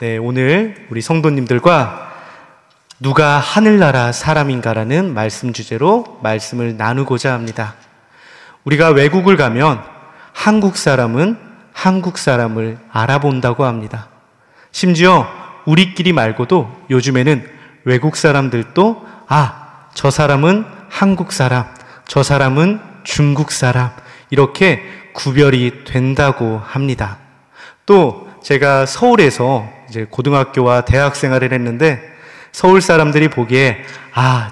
네, 오늘 우리 성도님들과 누가 하늘나라 사람인가라는 말씀 주제로 말씀을 나누고자 합니다. 우리가 외국을 가면 한국 사람은 한국 사람을 알아본다고 합니다. 심지어 우리끼리 말고도 요즘에는 외국 사람들도 저 사람은 한국 사람, 저 사람은 중국 사람, 이렇게 구별이 된다고 합니다. 또 제가 서울에서 이제 고등학교와 대학 생활을 했는데 서울 사람들이 보기에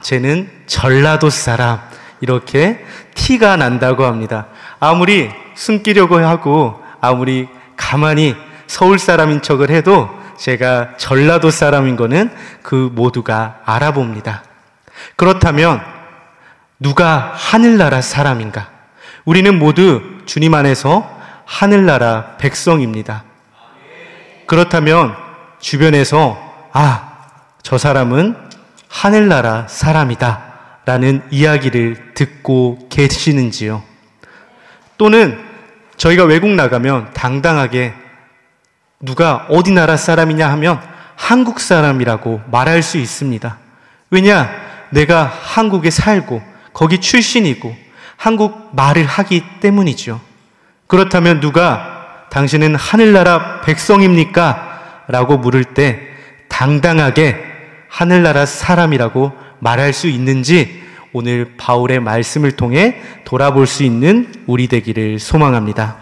쟤는 전라도 사람, 이렇게 티가 난다고 합니다. 아무리 숨기려고 하고 아무리 가만히 서울 사람인 척을 해도 제가 전라도 사람인 거는 그 모두가 알아봅니다. 그렇다면 누가 하늘나라 사람인가? 우리는 모두 주님 안에서 하늘나라 백성입니다. 그렇다면 주변에서 저 사람은 하늘나라 사람이다 라는 이야기를 듣고 계시는지요? 또는 저희가 외국 나가면 당당하게 누가 어디 나라 사람이냐 하면 한국 사람이라고 말할 수 있습니다. 왜냐? 내가 한국에 살고 거기 출신이고 한국 말을 하기 때문이죠. 그렇다면 누가 당신은 하늘나라 백성입니까? 라고 물을 때 당당하게 하늘나라 사람이라고 말할 수 있는지 오늘 바울의 말씀을 통해 돌아볼 수 있는 우리 되기를 소망합니다.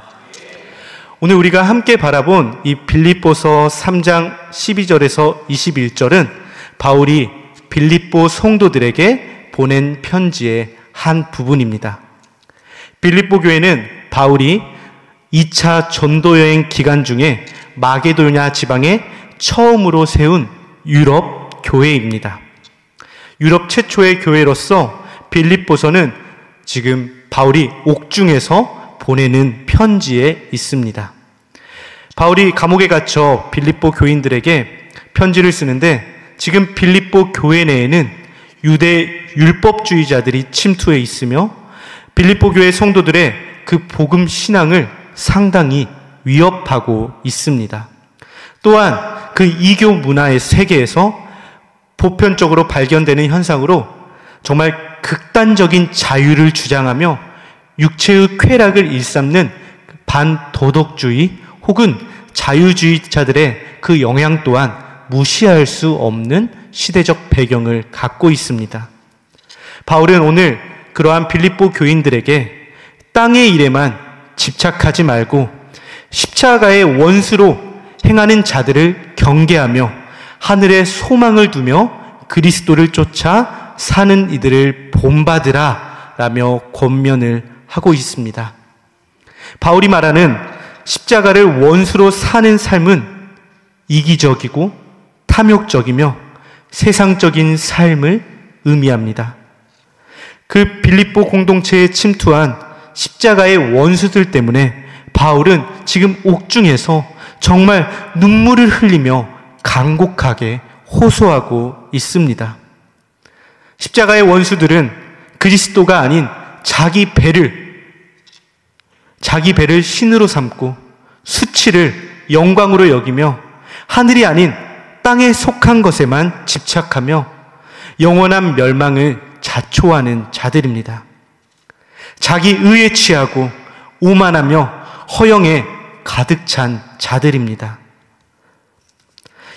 오늘 우리가 함께 바라본 이 빌립보서 3장 12절에서 21절은 바울이 빌립보 성도들에게 보낸 편지의 한 부분입니다. 빌립보 교회는 바울이 2차 전도여행 기간 중에 마게도냐 지방에 처음으로 세운 유럽 교회입니다. 유럽 최초의 교회로서 빌립보서는 지금 바울이 옥중에서 보내는 편지에 있습니다. 바울이 감옥에 갇혀 빌립보 교인들에게 편지를 쓰는데 지금 빌립보 교회 내에는 유대 율법주의자들이 침투해 있으며 빌립보 교회 성도들의 그 복음 신앙을 상당히 위협하고 있습니다. 또한 그 이교 문화의 세계에서 보편적으로 발견되는 현상으로 정말 극단적인 자유를 주장하며 육체의 쾌락을 일삼는 반도덕주의 혹은 자유주의자들의 그 영향 또한 무시할 수 없는 시대적 배경을 갖고 있습니다. 바울은 오늘 그러한 빌립보 교인들에게 땅의 일에만 집착하지 말고 십자가의 원수로 행하는 자들을 경계하며 하늘에 소망을 두며 그리스도를 쫓아 사는 이들을 본받으라 라며 권면을 하고 있습니다. 바울이 말하는 십자가를 원수로 사는 삶은 이기적이고 탐욕적이며 세상적인 삶을 의미합니다. 그 빌립보 공동체에 침투한 십자가의 원수들 때문에 바울은 지금 옥중에서 정말 눈물을 흘리며 간곡하게 호소하고 있습니다. 십자가의 원수들은 그리스도가 아닌 자기 배를 신으로 삼고 수치를 영광으로 여기며 하늘이 아닌 땅에 속한 것에만 집착하며 영원한 멸망을 자초하는 자들입니다. 자기 의에 취하고 오만하며 허영에 가득 찬 자들입니다.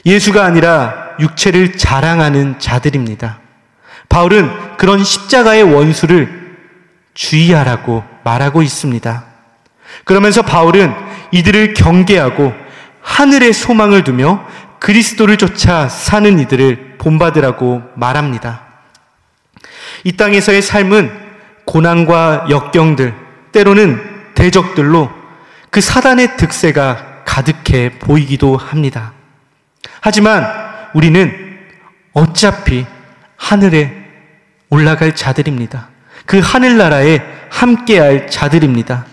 예수가 아니라 육체를 자랑하는 자들입니다. 바울은 그런 십자가의 원수를 주의하라고 말하고 있습니다. 그러면서 바울은 이들을 경계하고 하늘에 소망을 두며 그리스도를 쫓아 사는 이들을 본받으라고 말합니다. 이 땅에서의 삶은 고난과 역경들, 때로는 대적들로 그 사단의 득세가 가득해 보이기도 합니다. 하지만 우리는 어차피 하늘에 올라갈 자들입니다. 그 하늘나라에 함께할 자들입니다.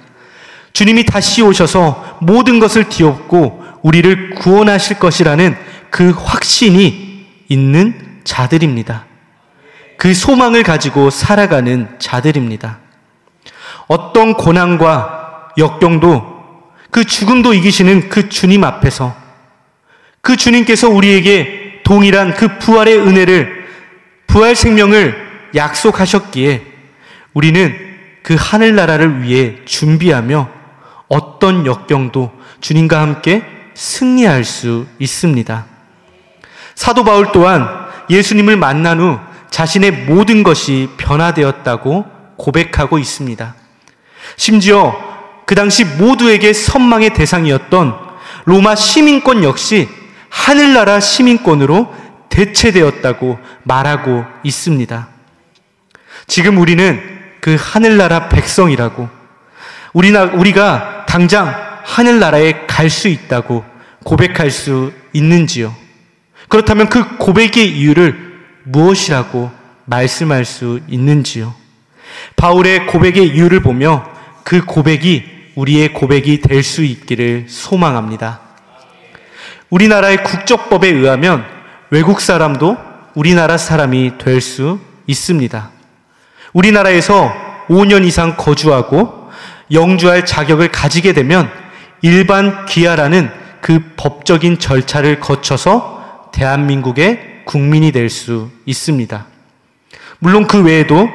주님이 다시 오셔서 모든 것을 뒤엎고 우리를 구원하실 것이라는 그 확신이 있는 자들입니다. 그 소망을 가지고 살아가는 자들입니다. 어떤 고난과 역경도 그 죽음도 이기시는 그 주님 앞에서 그 주님께서 우리에게 동일한 그 부활의 은혜를, 부활 생명을 약속하셨기에 우리는 그 하늘나라를 위해 준비하며 어떤 역경도 주님과 함께 승리할 수 있습니다. 사도 바울 또한 예수님을 만난 후 자신의 모든 것이 변화되었다고 고백하고 있습니다. 심지어 그 당시 모두에게 선망의 대상이었던 로마 시민권 역시 하늘나라 시민권으로 대체되었다고 말하고 있습니다. 지금 우리는 그 하늘나라 백성이라고, 우리가 당장 하늘나라에 갈 수 있다고 고백할 수 있는지요? 그렇다면 그 고백의 이유를 무엇이라고 말씀할 수 있는지요? 바울의 고백의 이유를 보며 그 고백이 우리의 고백이 될 수 있기를 소망합니다. 우리나라의 국적법에 의하면 외국 사람도 우리나라 사람이 될 수 있습니다. 우리나라에서 5년 이상 거주하고 영주할 자격을 가지게 되면 일반 귀화라는 그 법적인 절차를 거쳐서 대한민국의 국민이 될 수 있습니다. 물론 그 외에도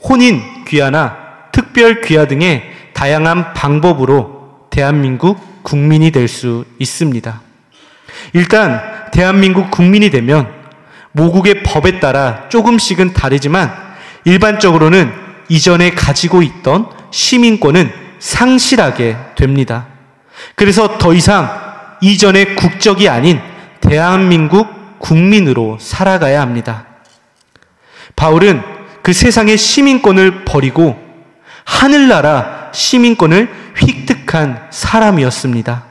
혼인 귀화나 특별 귀화 등의 다양한 방법으로 대한민국 국민이 될 수 있습니다. 일단 대한민국 국민이 되면 모국의 법에 따라 조금씩은 다르지만 일반적으로는 이전에 가지고 있던 시민권은 상실하게 됩니다. 그래서 더 이상 이전의 국적이 아닌 대한민국 국민으로 살아가야 합니다. 바울은 그 세상의 시민권을 버리고 하늘나라 시민권을 획득한 사람이었습니다.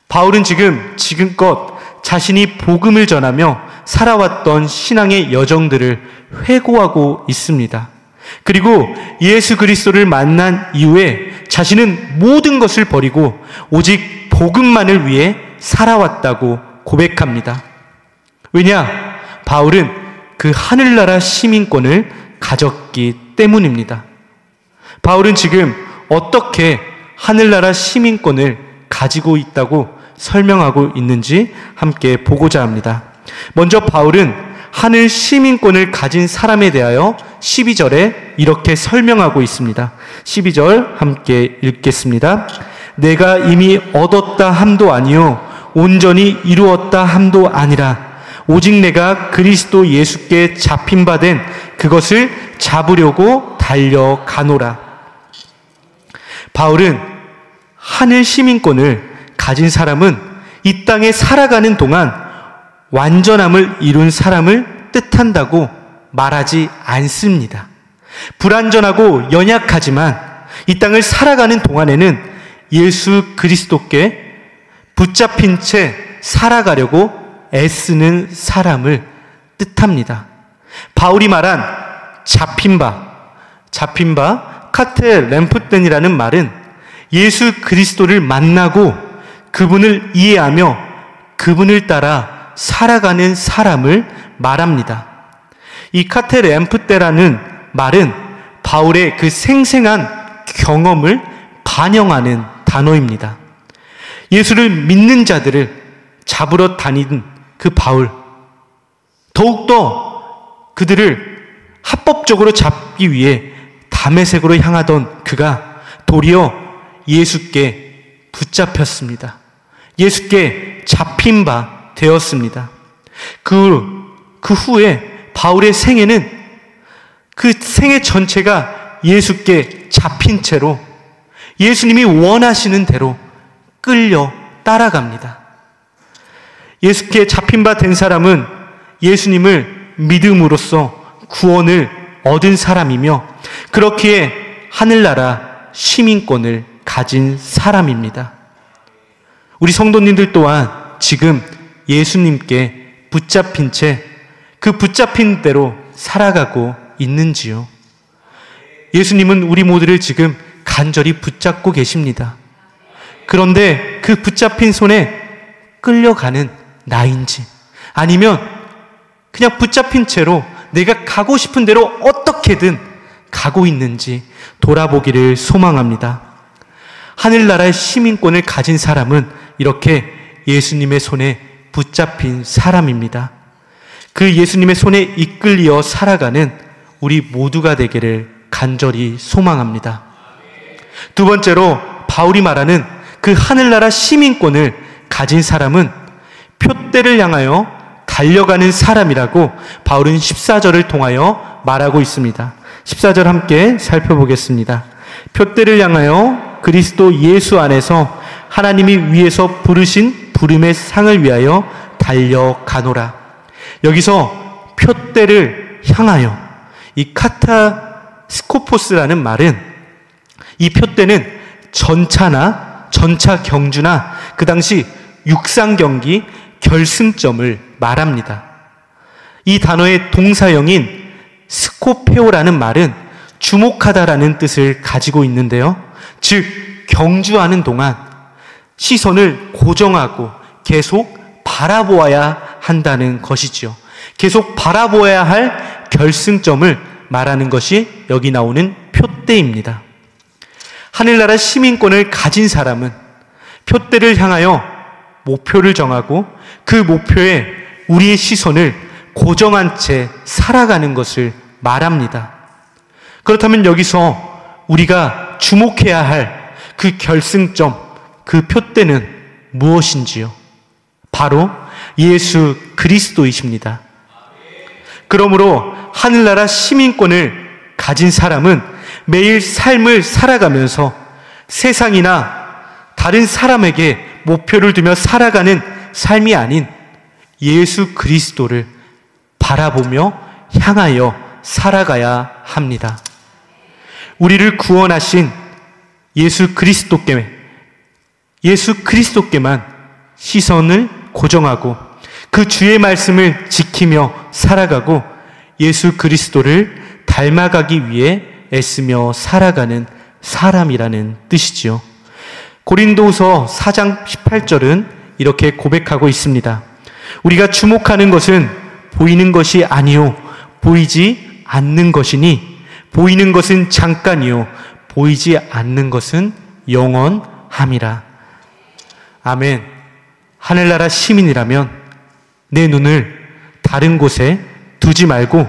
바울은 지금껏 자신이 복음을 전하며 살아왔던 신앙의 여정들을 회고하고 있습니다. 그리고 예수 그리스도를 만난 이후에 자신은 모든 것을 버리고 오직 복음만을 위해 살아왔다고 고백합니다. 왜냐? 바울은 그 하늘나라 시민권을 가졌기 때문입니다. 바울은 지금 어떻게 하늘나라 시민권을 가지고 있다고 설명하고 있는지 함께 보고자 합니다. 먼저 바울은 하늘 시민권을 가진 사람에 대하여 12절에 이렇게 설명하고 있습니다. 12절 함께 읽겠습니다. 내가 이미 얻었다 함도 아니요 온전히 이루었다 함도 아니라 오직 내가 그리스도 예수께 잡힌 바 된 그것을 잡으려고 달려가노라. 바울은 하늘 시민권을 가진 사람은 이 땅에 살아가는 동안 완전함을 이룬 사람을 뜻한다고 말하지 않습니다. 불완전하고 연약하지만 이 땅을 살아가는 동안에는 예수 그리스도께 붙잡힌 채 살아가려고 애쓰는 사람을 뜻합니다. 바울이 말한 잡힌 바 카테 램프텐이라는 말은 예수 그리스도를 만나고 그분을 이해하며 그분을 따라 살아가는 사람을 말합니다. 이 카테 램프테라는 말은 바울의 그 생생한 경험을 반영하는 단어입니다. 예수를 믿는 자들을 잡으러 다니는 그 바울, 더욱더 그들을 합법적으로 잡기 위해 다메섹으로 향하던 그가 도리어 예수께 붙잡혔습니다. 예수께 잡힌 바 되었습니다. 그 후에 바울의 생애는 그 생애 전체가 예수께 잡힌 채로 예수님이 원하시는 대로 끌려 따라갑니다. 예수께 잡힌 바 된 사람은 예수님을 믿음으로써 구원을 얻은 사람이며 그렇기에 하늘나라 시민권을 가진 사람입니다. 우리 성도님들 또한 지금 예수님께 붙잡힌 채 그 붙잡힌 대로 살아가고 있는지요? 예수님은 우리 모두를 지금 간절히 붙잡고 계십니다. 그런데 그 붙잡힌 손에 끌려가는 나인지 아니면 그냥 붙잡힌 채로 내가 가고 싶은 대로 어떻게든 가고 있는지 돌아보기를 소망합니다. 하늘나라의 시민권을 가진 사람은 이렇게 예수님의 손에 붙잡힌 사람입니다. 그 예수님의 손에 이끌려 살아가는 우리 모두가 되기를 간절히 소망합니다. 두 번째로 바울이 말하는 그 하늘나라 시민권을 가진 사람은 표대를 향하여 달려가는 사람이라고 바울은 14절을 통하여 말하고 있습니다. 14절 함께 살펴보겠습니다. 표대를 향하여 그리스도 예수 안에서 하나님이 위에서 부르신 부름의 상을 위하여 달려가노라. 여기서 표대를 향하여, 이 카타스코포스라는 말은, 이 표대는 전차 경주나 그 당시 육상 경기 결승점을 말합니다. 이 단어의 동사형인 스코페오라는 말은 주목하다라는 뜻을 가지고 있는데요. 즉, 경주하는 동안 시선을 고정하고 계속 바라보아야 한다는 것이지요. 계속 바라보아야 할 결승점을 말하는 것이 여기 나오는 표대입니다. 하늘나라 시민권을 가진 사람은 표대를 향하여 목표를 정하고 그 목표에 우리의 시선을 고정한 채 살아가는 것을 말합니다. 그렇다면 여기서 우리가 주목해야 할 그 결승점, 그 표대는 무엇인지요? 바로 예수 그리스도이십니다. 그러므로 하늘나라 시민권을 가진 사람은 매일 삶을 살아가면서 세상이나 다른 사람에게 목표를 두며 살아가는 삶이 아닌 예수 그리스도를 바라보며 향하여 살아가야 합니다. 우리를 구원하신 예수 그리스도께만 시선을 고정하고 그 주의 말씀을 지키며 살아가고 예수 그리스도를 닮아가기 위해 애쓰며 살아가는 사람이라는 뜻이지요. 고린도후서 4장 18절은 이렇게 고백하고 있습니다. 우리가 주목하는 것은 보이는 것이 아니요 보이지 않는 것이니 보이는 것은 잠깐이요 보이지 않는 것은 영원함이라. 아멘. 하늘나라 시민이라면 내 눈을 다른 곳에 두지 말고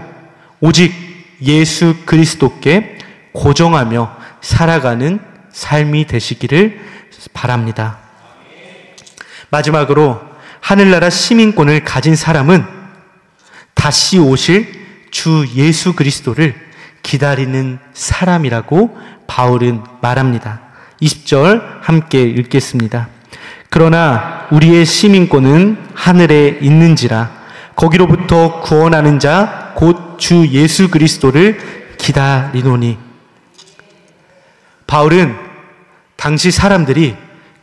오직 예수 그리스도께 고정하며 살아가는 삶이 되시기를 바랍니다. 마지막으로 하늘나라 시민권을 가진 사람은 다시 오실 주 예수 그리스도를 기다리는 사람이라고 바울은 말합니다. 20절 함께 읽겠습니다. 그러나 우리의 시민권은 하늘에 있는지라 거기로부터 구원하는 자 곧 주 예수 그리스도를 기다리노니. 바울은 당시 사람들이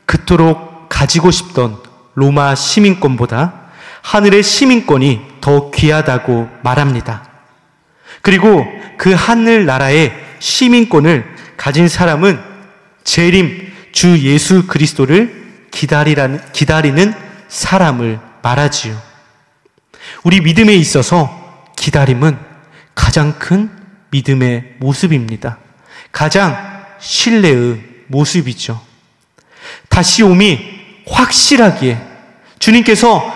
그토록 가지고 싶던 로마 시민권보다 하늘의 시민권이 더 귀하다고 말합니다. 그리고 그 하늘나라의 시민권을 가진 사람은 재림 주 예수 그리스도를 기다리는 사람을 말하지요. 우리 믿음에 있어서 기다림은 가장 큰 믿음의 모습입니다. 가장 신뢰의 모습이죠. 다시 옴이 확실하기에 주님께서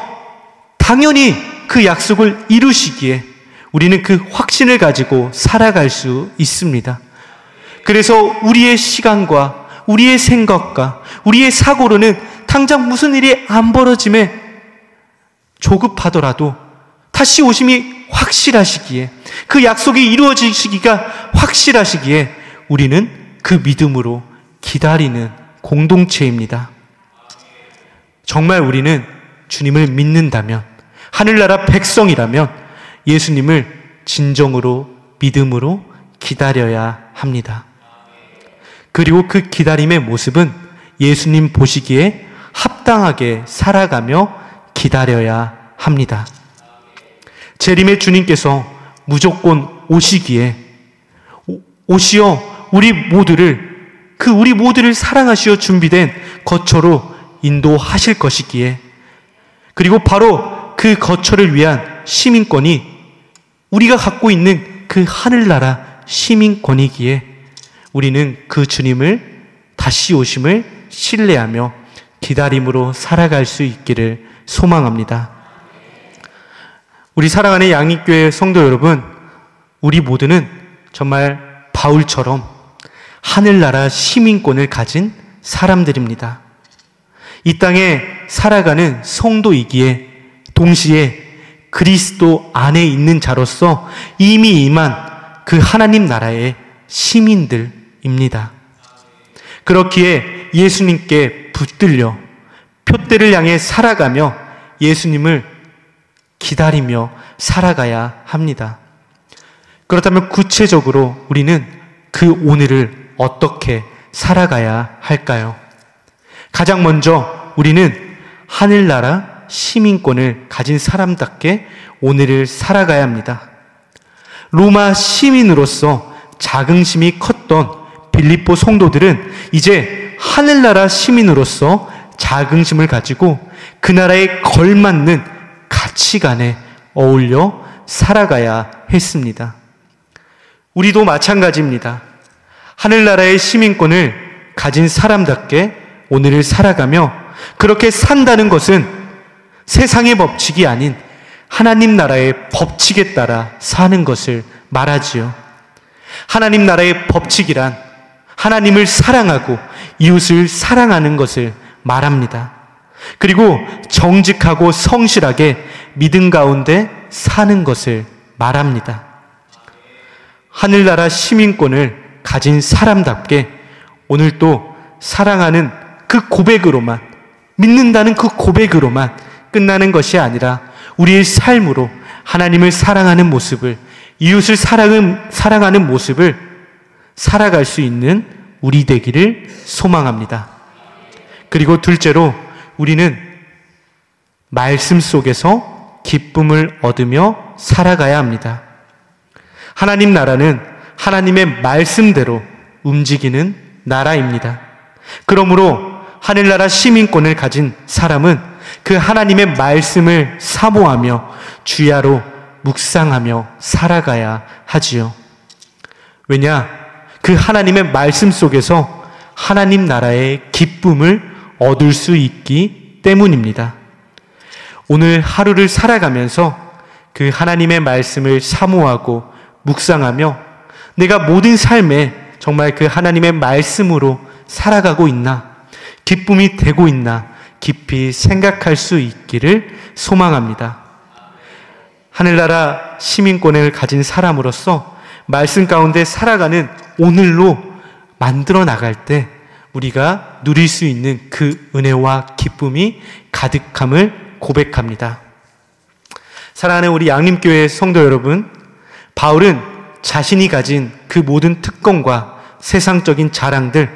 당연히 그 약속을 이루시기에 우리는 그 확신을 가지고 살아갈 수 있습니다. 그래서 우리의 시간과 우리의 생각과 우리의 사고로는 당장 무슨 일이 안 벌어짐에 조급하더라도 다시 오심이 확실하시기에 그 약속이 이루어지시기가 확실하시기에 우리는 그 믿음으로 기다리는 공동체입니다. 정말 우리는 주님을 믿는다면, 하늘나라 백성이라면 예수님을 진정으로 믿음으로 기다려야 합니다. 그리고 그 기다림의 모습은 예수님 보시기에 합당하게 살아가며 기다려야 합니다. 재림의 주님께서 무조건 오시기에 오시어 우리 모두를 사랑하시어 준비된 거처로 인도하실 것이기에, 그리고 바로 그 거처를 위한 시민권이 우리가 갖고 있는 그 하늘나라 시민권이기에 우리는 그 주님을 다시 오심을 신뢰하며 기다림으로 살아갈 수 있기를 소망합니다. 우리 사랑하는 양립교회 성도 여러분, 우리 모두는 정말 바울처럼 하늘나라 시민권을 가진 사람들입니다. 이 땅에 살아가는 성도이기에 동시에 그리스도 안에 있는 자로서 이미 임한 그 하나님 나라의 시민들입니다. 그렇기에 예수님께 붙들려 표대를 향해 살아가며 예수님을 기다리며 살아가야 합니다. 그렇다면 구체적으로 우리는 그 오늘을 어떻게 살아가야 할까요? 가장 먼저 우리는 하늘나라 시민권을 가진 사람답게 오늘을 살아가야 합니다. 로마 시민으로서 자긍심이 컸던 빌립보 성도들은 이제 하늘나라 시민으로서 자긍심을 가지고 그 나라에 걸맞는 가치관에 어울려 살아가야 했습니다. 우리도 마찬가지입니다. 하늘나라의 시민권을 가진 사람답게 오늘을 살아가며 그렇게 산다는 것은 세상의 법칙이 아닌 하나님 나라의 법칙에 따라 사는 것을 말하지요. 하나님 나라의 법칙이란 하나님을 사랑하고 이웃을 사랑하는 것을 말합니다. 그리고 정직하고 성실하게 믿음 가운데 사는 것을 말합니다. 하늘나라 시민권을 가진 사람답게 오늘도 사랑하는 그 고백으로만, 믿는다는 그 고백으로만 끝나는 것이 아니라 우리의 삶으로 하나님을 사랑하는 모습을, 이웃을 사랑하는 모습을 살아갈 수 있는 우리 되기를 소망합니다. 그리고 둘째로 우리는 말씀 속에서 기쁨을 얻으며 살아가야 합니다. 하나님 나라는 하나님의 말씀대로 움직이는 나라입니다. 그러므로 하늘나라 시민권을 가진 사람은 그 하나님의 말씀을 사모하며 주야로 묵상하며 살아가야 하지요. 왜냐? 그 하나님의 말씀 속에서 하나님 나라의 기쁨을 얻을 수 있기 때문입니다. 오늘 하루를 살아가면서 그 하나님의 말씀을 사모하고 묵상하며 내가 모든 삶에 정말 그 하나님의 말씀으로 살아가고 있나, 기쁨이 되고 있나 깊이 생각할 수 있기를 소망합니다. 하늘나라 시민권을 가진 사람으로서 말씀 가운데 살아가는 오늘로 만들어 나갈 때 우리가 누릴 수 있는 그 은혜와 기쁨이 가득함을 고백합니다. 사랑하는 우리 양림교회 성도 여러분, 바울은 자신이 가진 그 모든 특권과 세상적인 자랑들,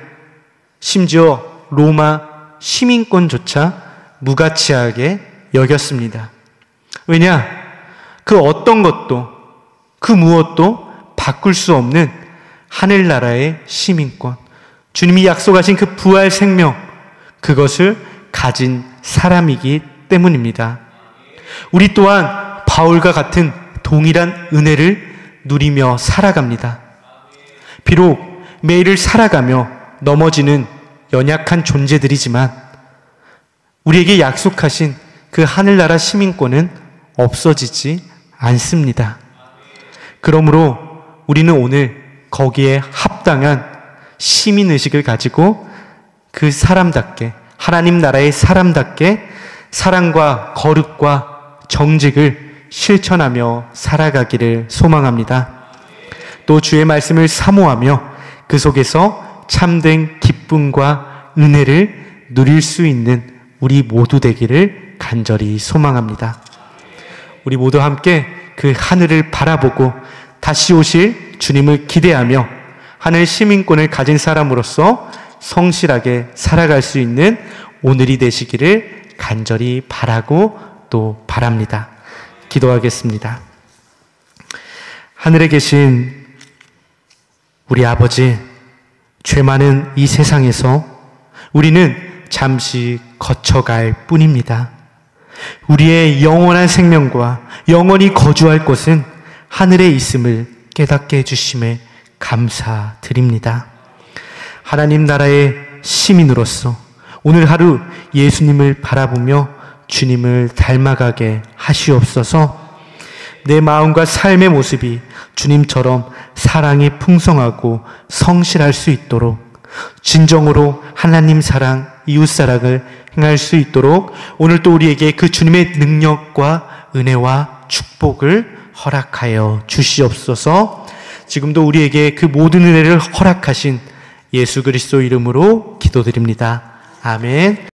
심지어 로마 시민권조차 무가치하게 여겼습니다. 왜냐? 그 어떤 것도, 그 무엇도 바꿀 수 없는 하늘나라의 시민권, 주님이 약속하신 그 부활 생명, 그것을 가진 사람이기 때문입니다. 우리 또한 바울과 같은 동일한 은혜를 누리며 살아갑니다. 비록 매일을 살아가며 넘어지는 연약한 존재들이지만 우리에게 약속하신 그 하늘나라 시민권은 없어지지 않습니다. 그러므로 우리는 오늘 거기에 합당한 시민의식을 가지고 그 사람답게, 하나님 나라의 사람답게 사랑과 거룩과 정직을 실천하며 살아가기를 소망합니다. 또 주의 말씀을 사모하며 그 속에서 참된 기쁨과 은혜를 누릴 수 있는 우리 모두 되기를 간절히 소망합니다. 우리 모두 함께 그 하늘을 바라보고 다시 오실 주님을 기대하며 하늘 시민권을 가진 사람으로서 성실하게 살아갈 수 있는 오늘이 되시기를 간절히 바라고 또 바랍니다. 기도하겠습니다. 하늘에 계신 우리 아버지, 죄 많은 이 세상에서 우리는 잠시 거쳐갈 뿐입니다. 우리의 영원한 생명과 영원히 거주할 곳은 하늘에 있음을 깨닫게 해주심에 감사드립니다. 하나님 나라의 시민으로서 오늘 하루 예수님을 바라보며 주님을 닮아가게 하시옵소서. 내 마음과 삶의 모습이 주님처럼 사랑이 풍성하고 성실할 수 있도록, 진정으로 하나님 사랑, 이웃 사랑을 행할 수 있도록 오늘 또 우리에게 그 주님의 능력과 은혜와 축복을 허락하여 주시옵소서. 지금도 우리에게 그 모든 은혜를 허락하신 예수 그리스도 이름으로 기도드립니다. 아멘.